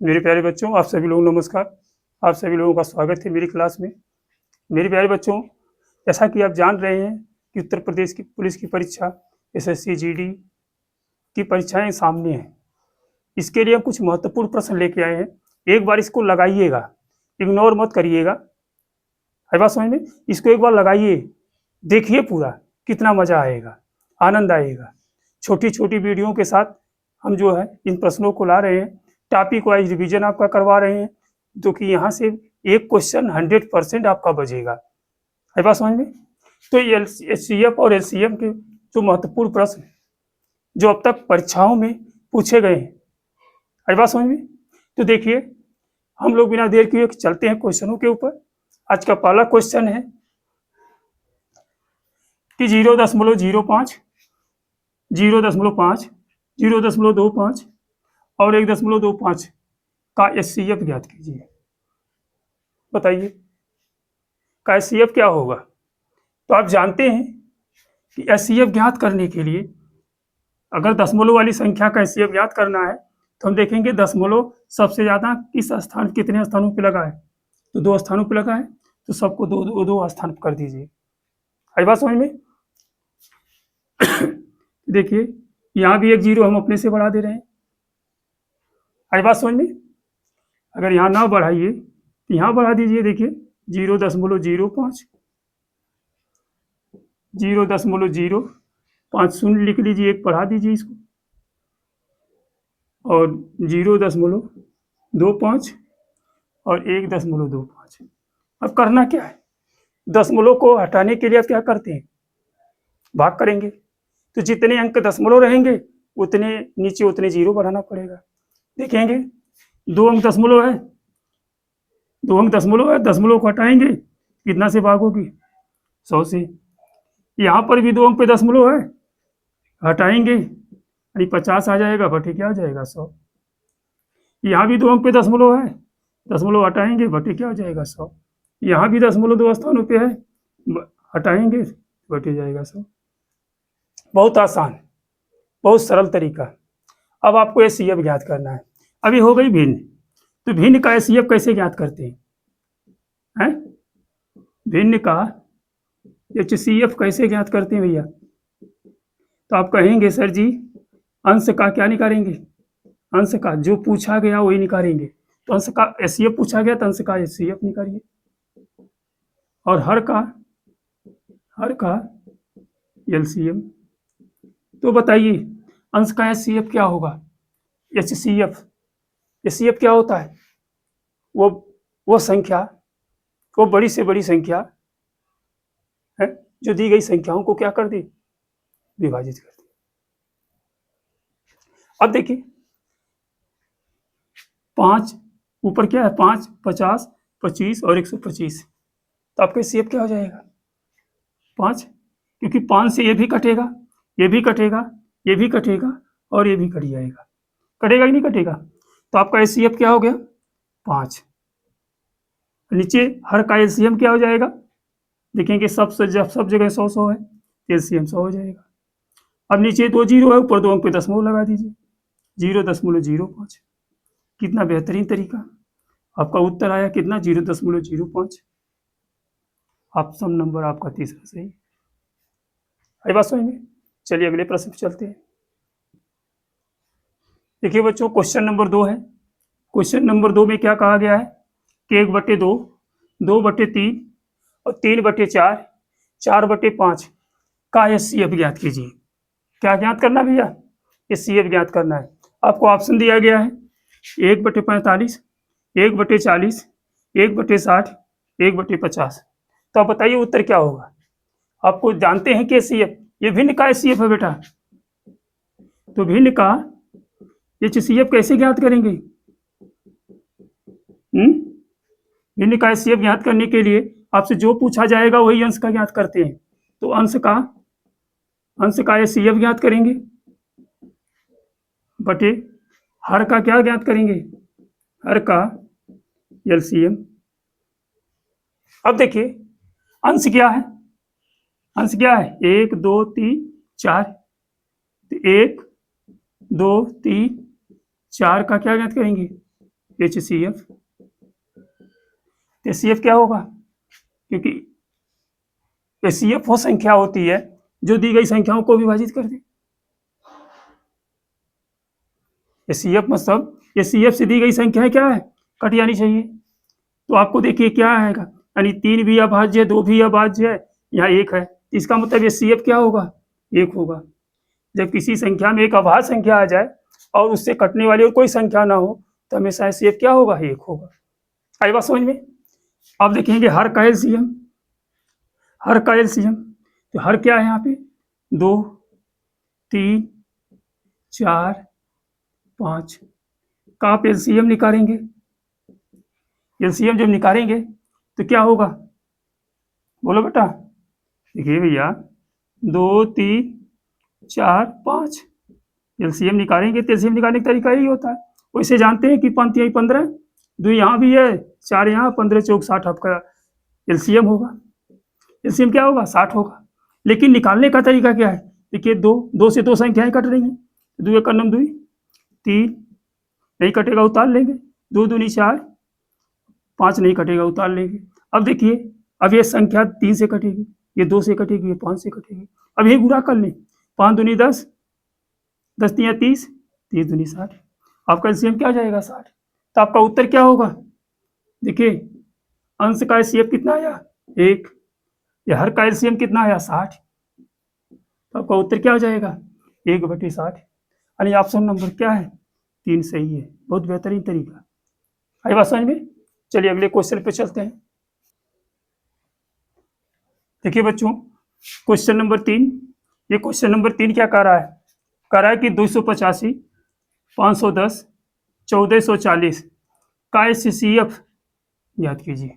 मेरे प्यारे बच्चों, आप सभी लोगों को नमस्कार। आप सभी लोगों का स्वागत है मेरी क्लास में। मेरे प्यारे बच्चों, जैसा कि आप जान रहे हैं कि उत्तर प्रदेश की पुलिस की परीक्षा एसएससी जीडी की परीक्षाएं सामने हैं। इसके लिए हम कुछ महत्वपूर्ण प्रश्न लेके आए हैं। एक बार इसको लगाइएगा, इग्नोर मत करिएगा। है बात समझ में? इसको एक बार लगाइए, देखिए पूरा, कितना मजा आएगा, आनंद आएगा। छोटी छोटी वीडियो के साथ हम जो है इन प्रश्नों को ला रहे हैं। टॉपिक वाइज रिवीजन आपका करवा रहे हैं, जो कि यहाँ से एक क्वेश्चन 100% आपका बचेगा। है बात समझ में? तो एचसीएफ और एलसीएम के जो महत्वपूर्ण प्रश्न जो अब तक परीक्षाओं में पूछे गए हैं, है बात समझ में? तो देखिए, हम लोग बिना देर किए चलते हैं क्वेश्चनों के ऊपर। आज का पहला क्वेश्चन है कि 0.05, 0.5, 0.25 और 1.25 का एचसीएफ ज्ञात कीजिए। बताइए का एचसीएफ क्या होगा? तो आप जानते हैं कि एचसीएफ ज्ञात करने के लिए अगर दशमलव वाली संख्या का एचसीएफ ज्ञात करना है तो हम देखेंगे दशमलव सबसे ज्यादा किस स्थान, कितने स्थानों पे लगा है। तो 2 स्थानों पे लगा है, तो सबको दो दो, दो स्थान कर दीजिए। आई बात समझ में? देखिए, यहाँ भी एक 0 हम अपने से बढ़ा दे रहे हैं। आई बात समझ में? अगर यहाँ ना बढ़ाइए तो यहाँ बढ़ा दीजिए। देखिए 0.05, 0.05 शून्य लिख लीजिए, एक बढ़ा दीजिए इसको, और 0.25 और 1.25। अब करना क्या है? दशमलव को हटाने के लिए आप क्या करते हैं? भाग करेंगे। तो जितने अंक दशमलव रहेंगे उतने नीचे उतने 0 बढ़ाना पड़ेगा। देखेंगे 2 अंक दशमलव है, 2 अंक दशमलव है, दशमलव को हटाएंगे, कितना से भागोगी? 100 से। यहाँ पर भी 2 अंक पे दशमलव है, हटाएंगे यानी 50 आ जाएगा, बटे क्या आ जाएगा? 100। यहाँ भी 2 अंक पे दशमलव है, दशमलव हटाएंगे, बटे क्या हो जाएगा? 100। यहाँ भी दशमलव 2 स्थानों पे है, हटाएंगे, बटे जाएगा 100। बहुत आसान, बहुत सरल तरीका। अब आपको एचसीएफ ज्ञात करना है। अभी हो गई भिन्न, तो भिन्न का एचसीएफ कैसे ज्ञात करते हैं? भिन्न का एचसीएफ कैसे ज्ञात करते हैं भैया? तो आप कहेंगे सर जी अंश का क्या निकालेंगे? अंश का जो पूछा गया वही निकालेंगे। तो अंश का एचसीएफ पूछा गया तो अंश का एचसीएफ निकालिए, और हर का एलसीएम। तो बताइए अंश का एचसीएफ क्या होगा? एचसीएफ, एचसीएफ क्या होता है? वो संख्या, वो बड़ी से बड़ी संख्या है जो दी गई संख्याओं को क्या कर दी? विभाजित कर दी। अब देखिए 5 ऊपर क्या है? 5, 50, 25 और 125। तो आपका एचसीएफ क्या हो जाएगा? 5, क्योंकि 5 से ये भी कटेगा, ये भी कटेगा, ये भी कटेगा और ये भी कट जाएगा। कटेगा कि नहीं कटेगा? तो आपका एचसीएफ क्या हो गया? 5। नीचे हर का एलसीएम क्या हो जाएगा? देखेंगे सब जगह 100 है, एलसीएम 100 हो जाएगा। अब नीचे 2 0 है, ऊपर 2 अंक पे दशमलव लगा दीजिए, 0.05। कितना बेहतरीन तरीका। आपका उत्तर आया कितना? 0.05। ऑप्शन नंबर आपका तीसरा सही। आई बात समझ में? चलिए अगले प्रश्न पे चलते हैं। देखिए बच्चों, क्वेश्चन नंबर 2 है। क्वेश्चन नंबर 2 में क्या कहा गया है कि 1/2, 2/3 और 3/4, 4/5 का एचसीएफ ज्ञात कीजिए। क्या ज्ञात करना भैया? एचसीएफ ज्ञात करना है। आपको ऑप्शन दिया गया है 1/45, 1/40, 1/60, 1/50। तो आप बताइए उत्तर क्या होगा? आपको जानते हैं कि एचसीएफ ये भिन्न का एचसीएफ है बेटा। तो भिन्न का एचसीएफ कैसे ज्ञात करेंगे? भिन्न का एचसीएफ ज्ञात करने के लिए आपसे जो पूछा जाएगा वही अंश का ज्ञात करते हैं। तो अंश का एचसीएफ ज्ञात करेंगे, बटे हर का क्या ज्ञात करेंगे? हर का एलसीएम। अब देखिए अंश क्या है? अंश क्या है? 1 2 3 4। तो 1 2 3 4 का क्या ज्ञात करेंगे? HCF, HCF क्या होगा, क्योंकि HCF वो संख्या होती है जो दी गई संख्याओं को विभाजित कर दे। HCF मतलब HCF से दी गई संख्या क्या है, कट जानी चाहिए। तो आपको देखिए क्या आएगा, यानी 3 भी अभाज्य, 2 भी अभाज्य है, यहाँ 1 है, इसका मतलब HCF क्या होगा, 1 होगा। जब किसी संख्या में एक अभाज्य संख्या आ जाए और उससे कटने वाली और कोई संख्या ना हो तो हमेशा HCF क्या होगा, 1 होगा। आई बात समझ में। अब देखेंगे हर का LCM, हर का LCM, तो हर क्या है यहाँ पे, 2, 3, 4, 5 का आप LCM निकालेंगे। LCM जब निकालेंगे तो क्या होगा, बोलो बेटा। देखिए भैया 2, 3, 4, 5 LCM निकालेंगे तो LCM निकालने का तरीका यही होता है। वैसे जानते हैं कि 5 यही 15, 2 यहाँ भी है, 4 यहाँ, 15 चौक 60 आपका LCM होगा। LCM क्या होगा, 60 होगा। लेकिन निकालने का तरीका क्या है, देखिए 2 से 2 संख्याएं कट रही हैं, 2 एक नम 2, 3 नहीं कटेगा, उतार लेंगे, 2 दूनी 4, 5 नहीं कटेगा, उतार लेंगे। अब देखिए अब ये संख्या 3 से कटेगी, ये 2 से कटेगी, ये 5 से कटेगी। अब ये गुणा कर लें, 5 दूनी 10, 10 तिया 30, 30 दूनी 60, आपका LCM क्या आ जाएगा, 60। तो आपका उत्तर क्या होगा, देखिए अंश का LCM कितना आया, 1, ये हर का LCM कितना आया, 60। तो आपका उत्तर क्या हो जाएगा, 1/60। यानी ऑप्शन नंबर क्या है, 3 सही है। बहुत बेहतरीन तरीका। आई बात समझ में। चलिए अगले क्वेश्चन पे चलते हैं। देखिए बच्चों क्वेश्चन नंबर 3, ये क्वेश्चन नंबर 3 क्या कह रहा है, कह रहा है कि 285, 510, 1440 का HCF याद कीजिए।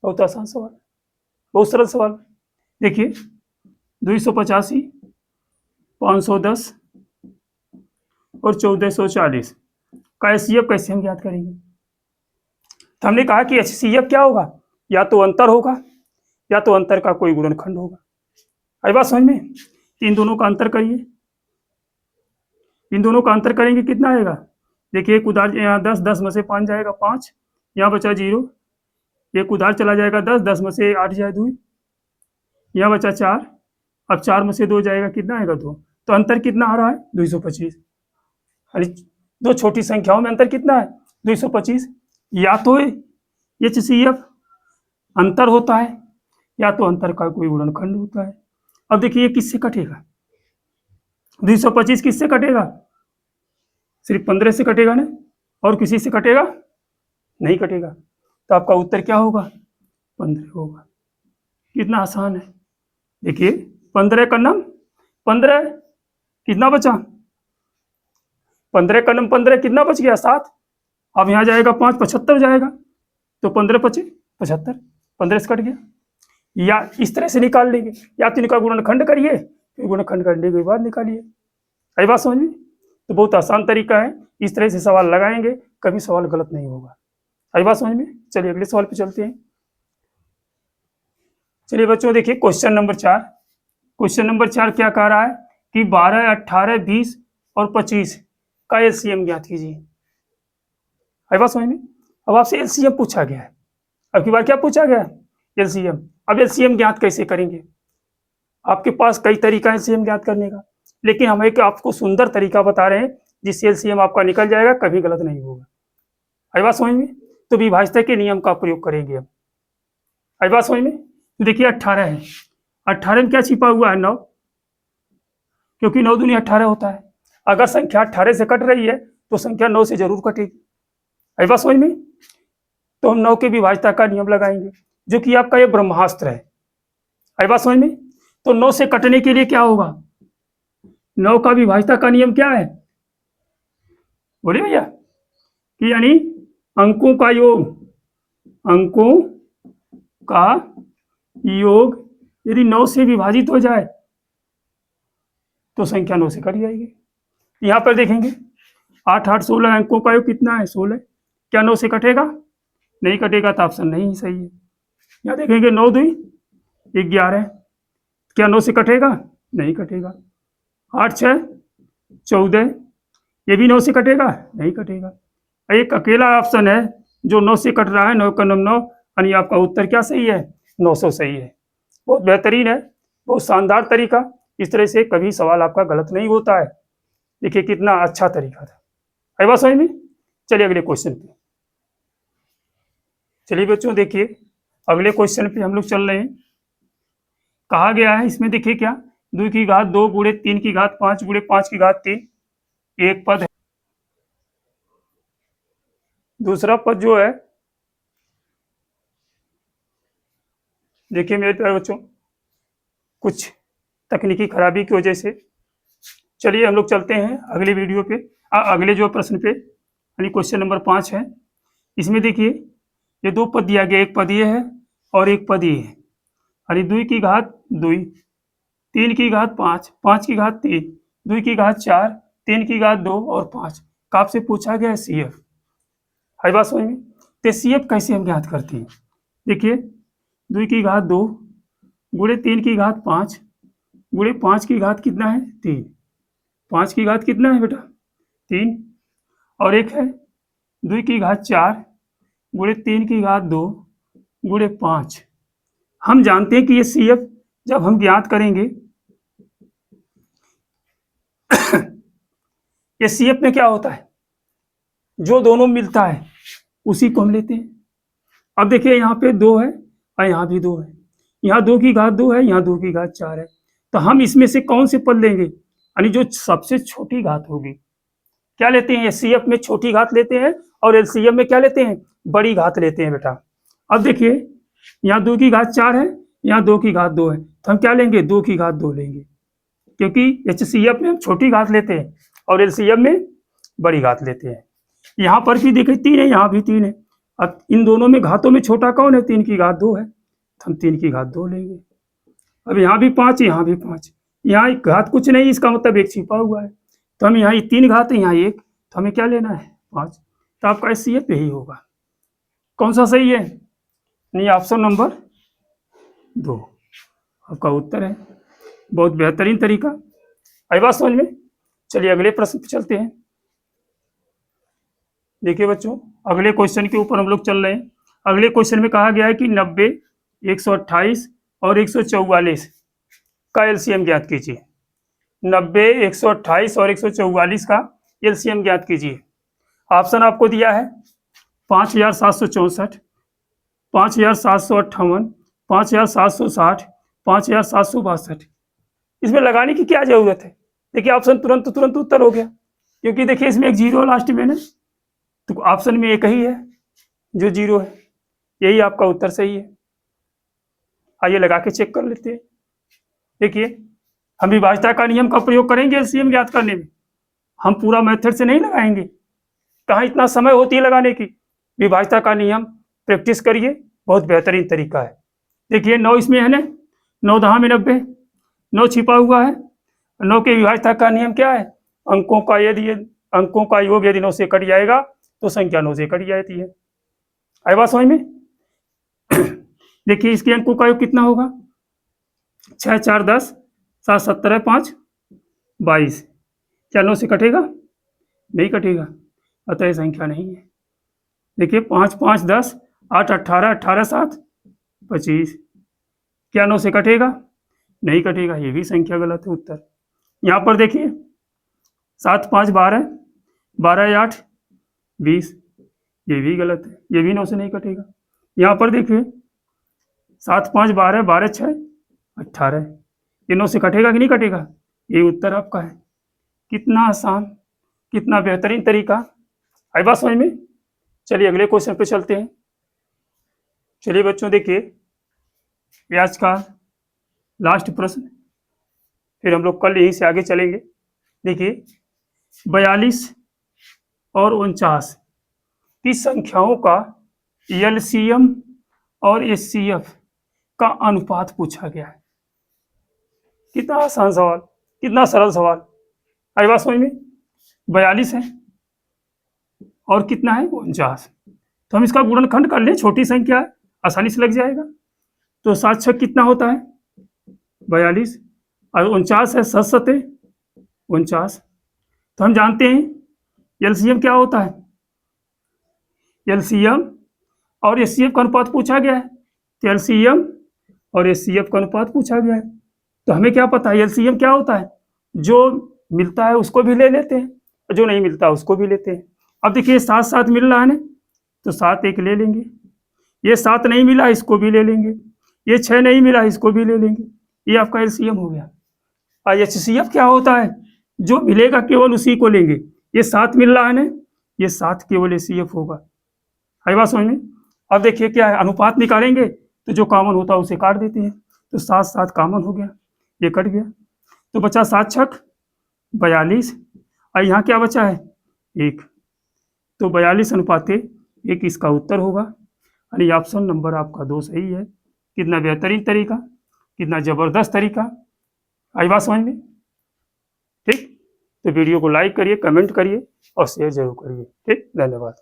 बहुत आसान सवाल, बहुत सरल सवाल। देखिए 285, 510 और 1440 का HCF कैसे हम याद करेंगे। तो हमने कहा कि HCF क्या होगा, या तो अंतर होगा या तो अंतर का कोई गुणनखंड होगा। आई बात समझ में। इन दोनों का अंतर करिए, इन दोनों का अंतर करेंगे कितना आएगा, देखिए एक उधार यहाँ 10, 10 में से 5 जाएगा 5, यहाँ बचा 0, एक उधार चला जाएगा 10, 10 में से 8 जाए 2, यहाँ बचा 4, अब 4 में से 2 जाएगा कितना आएगा 2। तो अंतर कितना आ रहा है, 225। अरे दो छोटी संख्याओं में अंतर कितना है, 225। या तो HCF अंतर होता है या तो अंतर का कोई गुणनखंड होता है। अब देखिए ये किससे कटेगा, 225 किससे कटेगा, सिर्फ 15 से कटेगा ना, और किसी से कटेगा नहीं कटेगा। तो आपका उत्तर क्या होगा, 15 होगा। कितना आसान है। देखिए 15 का नम 15, कितना बचा, 15 का नम 15, कितना बच गया 7। अब यहाँ जाएगा 5, 75 जाएगा, तो 15 पचे 75, 15 से कट गया। या इस तरह से निकाल लेंगे, या तो इनका गुणनखंड करिए, फिर गुणनखंड करने के बाद निकालिए। आई बात समझ में। तो बहुत आसान तरीका है, इस तरह से सवाल लगाएंगे कभी सवाल गलत नहीं होगा। आई बात समझ में। चलिए अगले सवाल पे चलते हैं। चलिए बच्चों देखिए क्वेश्चन नंबर 4, क्वेश्चन नंबर 4 क्या कह रहा है कि 12, 18, 20 और 25 का LCM ज्ञात कीजिए। आई बात समझ में। अब आपसे LCM पूछा गया है, अब की बार क्या पूछा गया है, LCM। अब LCM ज्ञात कैसे करेंगे, आपके पास कई तरीका है LCM ज्ञात करने का, लेकिन हम एक आपको सुंदर तरीका बता रहे हैं जिससे LCM आपका निकल जाएगा, कभी गलत नहीं होगा। आई बात समझ में। तो विभाज्यता के नियम का प्रयोग करेंगे अब। आई बात समझ में। तो देखिए 18 है, 18 में क्या छिपा हुआ है, 9, क्योंकि 9 दूनी 18 होता है। अगर संख्या 18 से कट रही है तो संख्या 9 से जरूर कटेगी। आई बात समझ में। तो हम 9 के विभाज्यता का नियम लगाएंगे, जो कि आपका ये ब्रह्मास्त्र है। आई बात समझ में। तो 9 से कटने के लिए क्या होगा, 9 का विभाज्यता का नियम क्या है, बोलिए भैया, कि यानी अंकों का योग, अंकों का योग यदि 9 से विभाजित हो जाए तो संख्या 9 से कट जाएगी। यहाँ पर देखेंगे 8, 8, 16 अंकों का योग कितना है, 16। क्या 9 से कटेगा, नहीं कटेगा, तो ऑप्शन नहीं सही है। यहाँ देखेंगे 9 2 11, क्या 9 से कटेगा, नहीं कटेगा। 8 6 14, ये भी 9 से कटेगा, नहीं कटेगा। एक अकेला ऑप्शन है जो 9 से कट रहा है, 9 का 9, यानी आपका उत्तर क्या सही है, 900 सही है। बहुत बेहतरीन है, बहुत शानदार तरीका। इस तरह से कभी सवाल आपका गलत नहीं होता है। देखिए कितना अच्छा तरीका था। आई बात समझ में। चलिए अगले क्वेश्चन पे। चलिए बच्चों देखिए अगले क्वेश्चन पे हम लोग चल रहे हैं। कहा गया है इसमें देखिए क्या, 2 की घात 2 गुणे 3 की घात 5 गुणे 5 की घात 3 एक पद है। दूसरा पद जो है, देखिए मेरे प्यारे बच्चों, कुछ तकनीकी खराबी की वजह से, चलिए हम लोग चलते हैं अगले वीडियो पे, अगले जो प्रश्न पे, यानी क्वेश्चन नंबर 5 है। इसमें देखिए ये 2 पद दिया गया, एक पद ये है और एक पद ये है, यानी 2 की घात 2, 3 की घात 5, 5 की घात 3, 2 की घात 4, 3 की घात 2 और 5 का आपसे पूछा गया है CF। हर बात समझ में। तो CF कैसे हम ज्ञात करते हैं, देखिए 2 की घात 2 गुणे 3 की घात 5 गुणे 5 की घात कितना है 3, 5 की घात कितना है बेटा 3, और एक है 2 की घात 4 गुणे 3 की घात 2 गुणे 5। हम जानते हैं कि ये CF जब हम ज्ञात करेंगे ये CF में क्या होता है, जो दोनों मिलता है उसी को हम लेते हैं। अब देखिए यहाँ पे 2 है और यहाँ भी 2 है, यहाँ 2 की घात 2 है, यहाँ 2 की घात 4 है, तो हम इसमें से कौन से पद लेंगे, यानी जो सबसे छोटी घात होगी। क्या लेते हैं, CF में छोटी घात लेते हैं और LCM में क्या लेते हैं, बड़ी घात लेते हैं बेटा। अब देखिए यहाँ 2 की घात 4 है, यहाँ 2 की घात 2 है, तो हम क्या लेंगे 2 की घात 2 लेंगे, क्योंकि HCF में हम छोटी घात लेते हैं और LCM में बड़ी घात लेते हैं। यहाँ पर भी देखिए 3 है, यहाँ भी 3 है, अब इन दोनों में घातों में छोटा कौन है, 3 की घात 2 है, तो हम 3 की घात 2 लेंगे। अब यहाँ भी 5, यहाँ भी 5, यहाँ एक घात कुछ नहीं, इसका मतलब एक छिपा हुआ है, तो हम यहाँ 3 घात है, यहाँ 1, तो हमें क्या लेना है 5, तो आपका CF यही होगा। कौन सा सही है, नहीं ऑप्शन नंबर 2 आपका उत्तर है। बहुत बेहतरीन तरीका। आई बात समझ में। चलिए अगले प्रश्न पे चलते हैं। देखिए बच्चों अगले क्वेश्चन के ऊपर हम लोग चल रहे हैं। अगले क्वेश्चन में कहा गया है कि 90, 128 और 144 का LCM ज्ञात कीजिए। 90, 128 और 144 का LCM ज्ञात कीजिए। ऑप्शन आपको दिया है 5764, 5758, 5760, 5762। इसमें लगाने की क्या जरूरत है, देखिए ऑप्शन तुरंत उत्तर हो गया, क्योंकि देखिए इसमें एक जीरो लास्ट में ना, तो ऑप्शन में एक ही है जो जीरो है, यही आपका उत्तर सही है। आइए लगा के चेक कर लेते हैं। देखिए हम विभाज्यता का नियम का प्रयोग करेंगे LCM ज्ञात करने में, हम पूरा मेथड से नहीं लगाएंगे, कहाँ इतना समय होती है लगाने की। विभाज्यता का नियम प्रैक्टिस करिए, बहुत बेहतरीन तरीका है। देखिए 9 इसमें है ना, 9 दहा में 90, 9 छिपा हुआ है, 9 के विभाज्यता का नियम क्या है, अंकों का अंकों का योग यदि 9 से कट जाएगा तो संख्या 9 से कट जाती है। आई बात समझ में। देखिए इसके अंकों का योग कितना होगा, 6 4 10, 7 17 5 22, क्या 9 से कटेगा, नहीं कटेगा, अतः संख्या नहीं है। देखिए 5 5 10, 8 18, 18 7 25, क्या 9 से कटेगा, नहीं कटेगा, ये भी संख्या गलत है उत्तर। यहाँ पर देखिए 7 5 12, 12 8 20, ये भी गलत है, ये भी 9 से नहीं कटेगा। यहाँ पर देखिए 7 5 12, 12 6 18, ये 9 से कटेगा कि नहीं कटेगा, ये उत्तर आपका है। कितना आसान, कितना बेहतरीन तरीका। आई बात समझ में। चलिए अगले क्वेश्चन पे चलते हैं। चलिए बच्चों देखिए आज का लास्ट प्रश्न, फिर हम लोग कल यहीं से आगे चलेंगे। देखिए 42 और 49 की संख्याओं का LCM और HCF का अनुपात पूछा गया है। कितना आसान सवाल, कितना सरल सवाल। आई बात समझ में। 42 है और कितना है 49, तो हम इसका गुणनखंड कर लें, छोटी संख्या है आसानी से लग जाएगा। तो 7 6 कितना होता है 42 और 49 है 7 7 49, तो हम जानते हैं LCM क्या होता है एलसीएम और एचसीएफ का अनुपात पूछा गया है, तो एलसीएम और एचसीएफ का अनुपात पूछा गया है। तो हमें क्या पता है एलसीएम क्या होता है, जो मिलता है उसको भी ले लेते हैं, जो नहीं मिलता उसको भी लेते हैं। अब देखिए 7 7 मिल रहा है ना, तो 7 एक ले लेंगे, ये 7 नहीं मिला इसको भी ले लेंगे, ये 6 नहीं मिला इसको भी ले लेंगे, ये आपका एलसीएम हो गया। और एचसीएफ क्या होता है, जो मिलेगा केवल उसी को लेंगे, ये 7 मिल रहा है ना, ये 7 केवल एचसीएफ होगा। है बात समझ में। अब देखिए क्या है, अनुपात निकालेंगे तो जो कॉमन होता है उसे काट देते हैं, तो 7 7 कॉमन हो गया, ये कट गया, तो बचा 7 छक 42, और यहाँ क्या बचा है 1, तो 42 अनुपात 1 इसका उत्तर होगा। यानी ऑप्शन नंबर आपका 2 सही है। कितना बेहतरीन तरीका, कितना ज़बरदस्त तरीका। आई बात समझ में। ठीक, तो वीडियो को लाइक करिए, कमेंट करिए और शेयर जरूर करिए। ठीक, धन्यवाद।